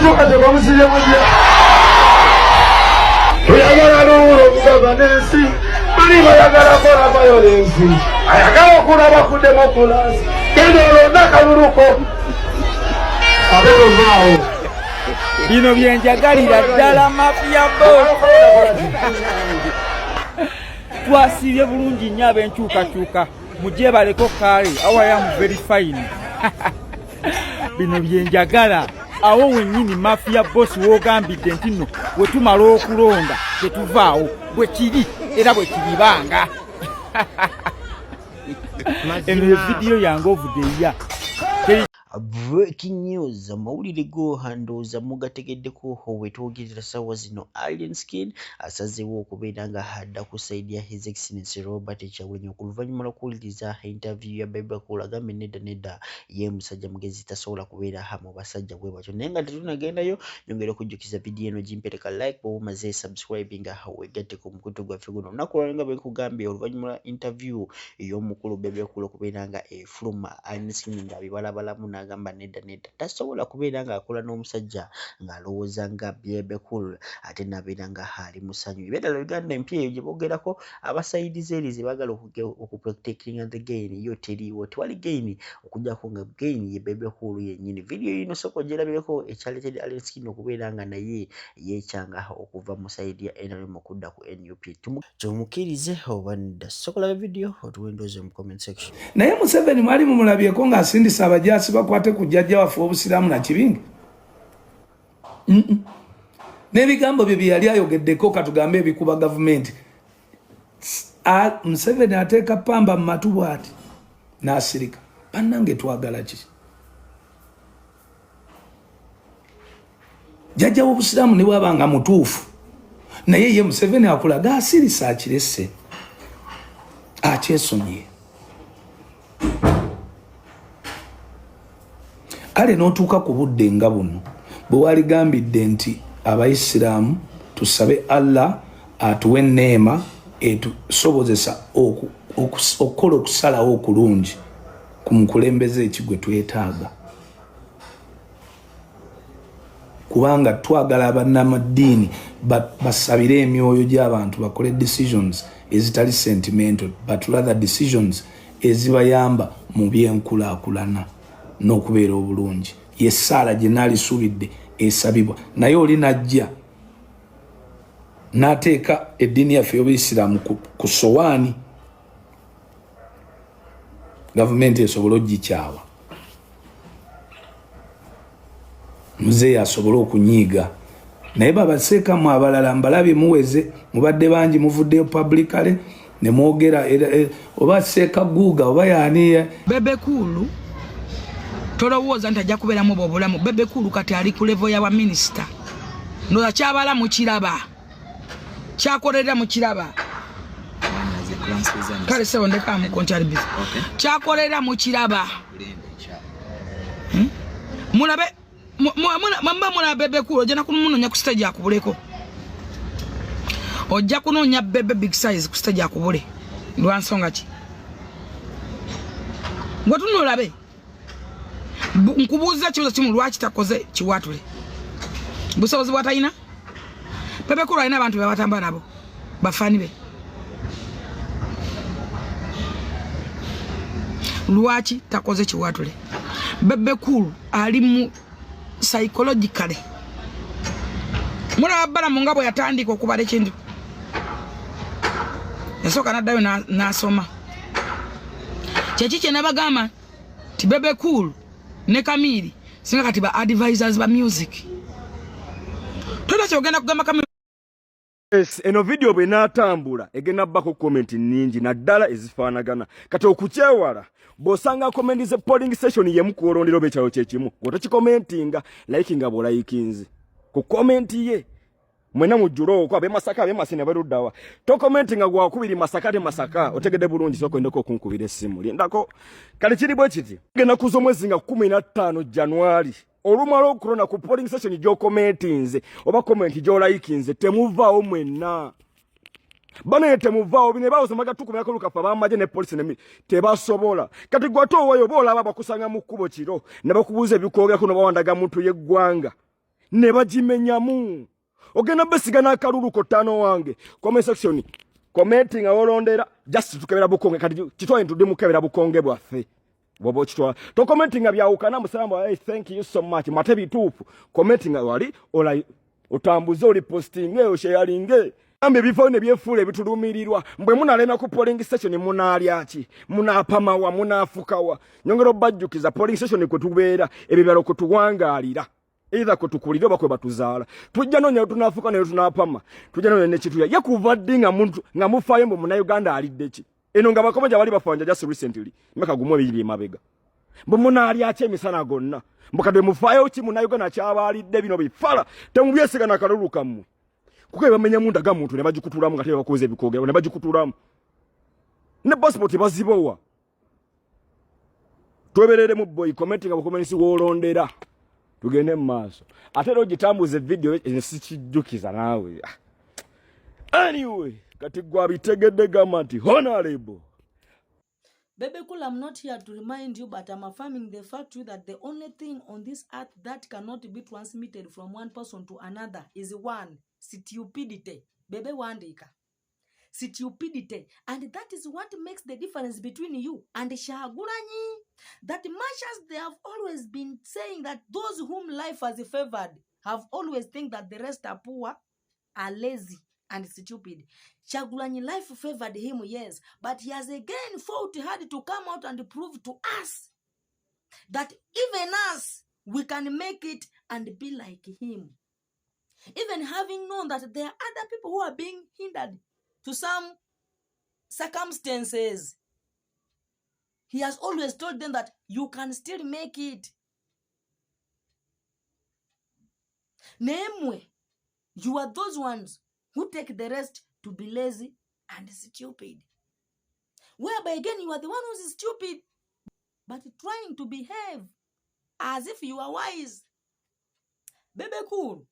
Soka de bamusije mujja. Oyagala n'ubulo bugaba n'ensi. Bali bayagala kola violence. Ayagala okulaba ku democracy. Kendo olonda kaluluko. Abero vaawo. Bino byenjagalira ddala mafia boss. Twasibye bulungi nnyo ab'enkyukakyuka. Mujje baleko kale. I am very fine. Bino byenjagala. Awo wennyini mafia boss wogambidde nti nno we tumala okulonda tetuvaawo bwe kiri era bwe kiribanga. Eno video yange ovudeya. Breaking news, amawulire go handoza mugategeddeko wetwogerera sawa zino Alien Skin asazeewo okubeera nga hadda kusaidia His Excellency Robert Kyagulanyi oluvannyuma lw'okuwuliriza interview ya Bebe Cool agambye nedda ye musajja mugezi tasobola kubeera hamu basajja bwe batyo naye nga tetunagendayo nyongera okujjukiza video eno gimpereka like bw'omaze subscribe nga wegatte ku mukutu gwaffe guno olunaku lwalero nga bwe nkugambye oluvannyuma lwa interview ey'omukulu Bebe Cool okubeera nga efuluma Alien Skin nga bibalabalamu agamba nedda tasobola kubeera nga akola n'omusajja ng'alowooza nga Bebe Cool ate nabeera nga ali musanyu ebyadala Uganda empya eyo gye boogerako abasaidize eri ze baagala okuprotectinga the gain yo teriiwo tewali gain okujjako nga gain ye Bebe Cool yennyini video yino soko gyerabireko ekyaleetedde Alien Skin okubeera nga naye yeekyanga okuva mu saidi ya NRM okudda ku NUP tumukkirize oba nedda sokola video otuwendoze mu comment section naye Museveni mwali mumulabyeko ng'asindisa abajaasi bakwate ku jjajja waffe w'obusiraamu na kibingi n'ebigambo bye yali ayogeddeko katugambe ebikuba gavumenti Museveni ateeka pamba mu matu bw'ati n'asirika bannange twagala ki jjajja w'obusiraamu ne bw'aba nga mutuufu naye ye Museveni akulaga asirisa akirese akyesonyiye kale n'otuuka ku budde nga buno bwe waligambidde nti abayisiraamu tusabe Allah atuwe neema etusobozesa okukola okusalawo okulungi ku mukulembeze ekigwe twetaaga kubanga twagala abannamadiini basabire emyoyo gy'abantu bakole decisions ezitali sentimental but rather decisions ezibayamba mu byenkulaakulana n'okubeera obulungi yessaala gye naalisuubidde esabibwa naye oli najja n'ateeka eddiini yaffe y'Obuyisiraamu ku sowaani gavumenti esobole okugikyawa muzeeyi asobole okunyiiga naye babaseekamu abalala mbalabye muweze mubadde bangi muvuddeyo publicale ne mwogera oba seeka guuga oba yaani Bebe Cool tolowooza nti ajja kubeeramu obulamu Bebe Cool kati ali ku level ya minisita ndoza kyabala mu kiraba kyakolerera mu kiraba kale sebo ndeka mu konchali bizi kyakolerera mu kiraba mulabe mamba mula Bebe Cool ojja nakumunoonya ku stage akubuleko ojja kunoonya Bebe big size ku stage akubule lwa nsonga ki ngwe tunulabe nkubuuza kibuzo kimu lwaki takoze kiwatule busobozi bwatayina Bebe Cool alina abantu bebatamba nabo bafaani be lwaki takoze kiwatule Bebe Cool ali mu psychologically muna babala mungabo yatandika okubala ekintu yasooka naddayo n'asoma kyeki kye nabagamba ti Bebe Cool ne Kamiri singa kati ba advisors ba music tola kyogenda kugamba Kamiri eno video bwe natambula egenda bako comment ningi naddala ezifaanagana kati okukyewala bosanga comment ze polling session ye mukolondero bekyalo kyekimu otokikomentinga likinga bo likinze ku comment ye mwena mujjulo ko abe Masaka abe Masine baruddawa to commentinga gwa kubiri Masaka te Masaka otegede bulungi soko ndako kunkubira essimu lindako kali kiri bwe kiti gena kuzo mwezi nga 15 January olumalo okulona ku polling session jo commentinze oba comment jo likinze temuvaawo mwenna bana temuvaawo bine bawo maga tukumya ko lukafa bamaje ne police ne tebasobola kati gwato wayo bola baba kusanga mu kubo kiro ne bakubuza ebikogera kuno bawandaga muntu yeggwanga ne bagimenyamu. Ogenda besigana akalulu kotano wange. Comment section. Commenting awolondera just tukebera bukonge kati kitwa intude mukebera bukonge bwaffe. Bobo kitwa. To commenting abyawukana musamba hey thank you so much. Matebi tupu. Commenting wali ola otambuzo oli posting sharing. Ambe bifone byefule bitulumirirwa mbwe munalema ku polling station munalyachi munapamawa munafukawa nyongero bajjukiza polling station kwe tubeera ebibalo ko tuwangalira either ko tukulira bakwe batuzaala tujja nonya tunafuka ne tunapama tujja nonya ne kitu ya kuvaddinga muntu nga mufaye mu muna Uganda aliddechi eno nga bakomeja bali bafanja just recently meka gumwe biri mabega mbwe munalyachi emisana gonna mbukadde mufaye uchi muna Uganda kyaba alidde bino bifala temubyesega nakalulu kamwe kuko bamenya munda ga muntu ne bagikutulamu ngate bakoze bikogera ne bagikutulamu ne passport bazibowa tweberere mu boy commenting abakomenisi wolondera tugende maso ate logitambuze video esikijukiza nawe anyway kati gwa bitegedde gamati honorable Baby cool, I'm not here to remind you, but I'm affirming the fact that the only thing on this earth that cannot be transmitted from one person to another is one, stupidity. Baby wandika. Stupidity. And that is what makes the difference between you and Shagulanyi. That much as they have always been saying that those whom life has favored have always think that the rest are poor, are lazy, and stupid. Shagulanyi life favored him, yes, but he has again fought hard to come out and prove to us that even us, we can make it and be like him. Even having known that there are other people who are being hindered to some circumstances, he has always told them that you can still make it. Namely, you are those ones who take the rest to be lazy and stupid. Whereby again, you are the one who's stupid, but trying to behave as if you are wise. Baby cool.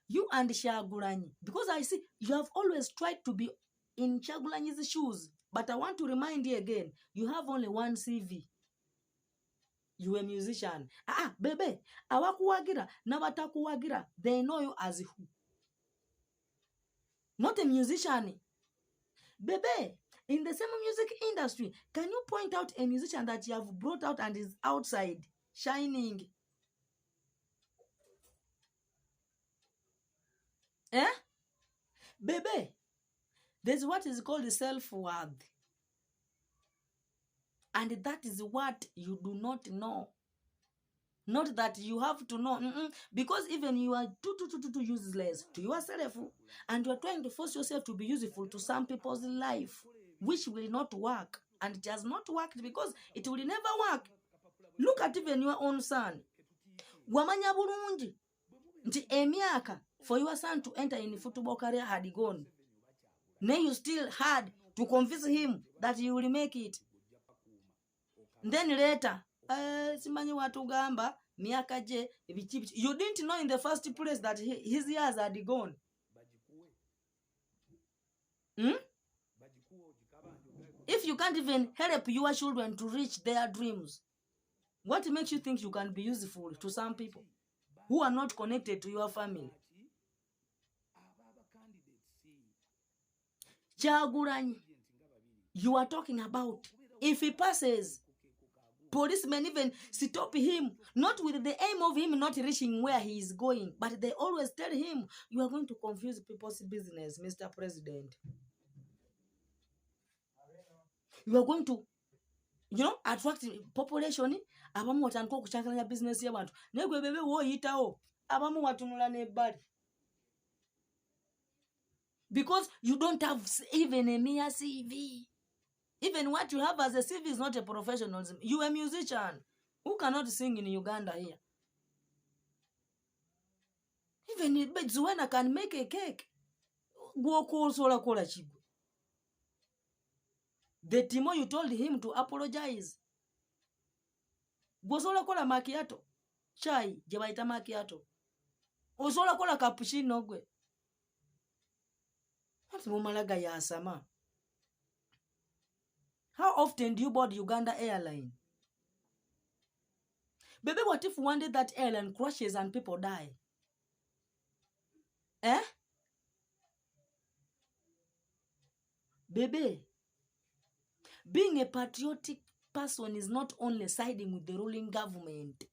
You and Shagulanyi, because I see you have always tried to be in Shagulanyi's shoes. But I want to remind you again, you have only one CV. You a musician. Baby, awakuwagira, nabatakuwagira, they know you as who? Not a musician. Baby, in the same music industry, can you point out a musician that you have brought out and is outside, shining? Baby, there's what is called self-worth. And that is what you do not know. Not that you have to know. Because even you are too useless to yourself. And you are trying to force yourself to be useful to some people's life. Which will not work. And it has not worked because it will never work. Look at even your own son. Wamanya bulungi. Nti emiaka for your son to enter in football career had gone. Now you still had to convince him that you will make it. Then later, simanyi watu gamba, miaka je, you didn't know in the first place that his years had gone. If you can't even help your children to reach their dreams, what makes you think you can be useful to some people who are not connected to your family? Shagulanyi, you are talking about, if he passes, policemen even stop him, not with the aim of him not reaching where he is going, but they always tell him, you are going to confuse people's business, Mr. President. You are going to, attract population. Abamu watanko kuchanganya business ya bantu. Negwe bebe wo yitao. Abamu watunula nebali. Because you don't have even a mere CV. Even what you have as a CV is not a professionalism. You are a musician who cannot sing in Uganda here. Even Zuena can make a cake. Go call sola kola chibu. The Timo, you told him to apologize. Go sola kola macchiato. Chai, jebaita macchiato. O sola kola cappuccino gwe. What's Mumalaga ya sama? How often do you board Uganda airline? Baby, what if one day that airline crashes and people die? Baby, being a patriotic person is not only siding with the ruling government.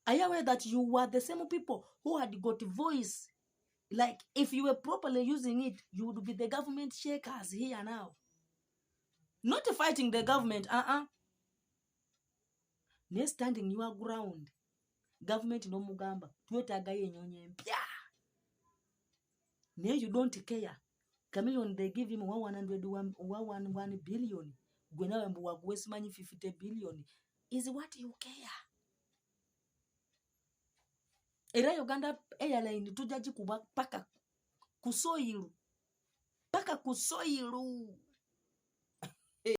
Are you aware that you were the same people who had got voice? Like, if you were properly using it, you would be the government shakers here now. Not fighting the government, Ne standing your ground. Government no mugamba. Tuetagaye nyonye mpya. Ne you don't care. Chameleone, they give him 1 billion. Gwena mbu wagwesimanyi 50 billion. Is what you care. Era Uganda Airline tujaji kuba paka kusoyiru. Paka kusoyiru.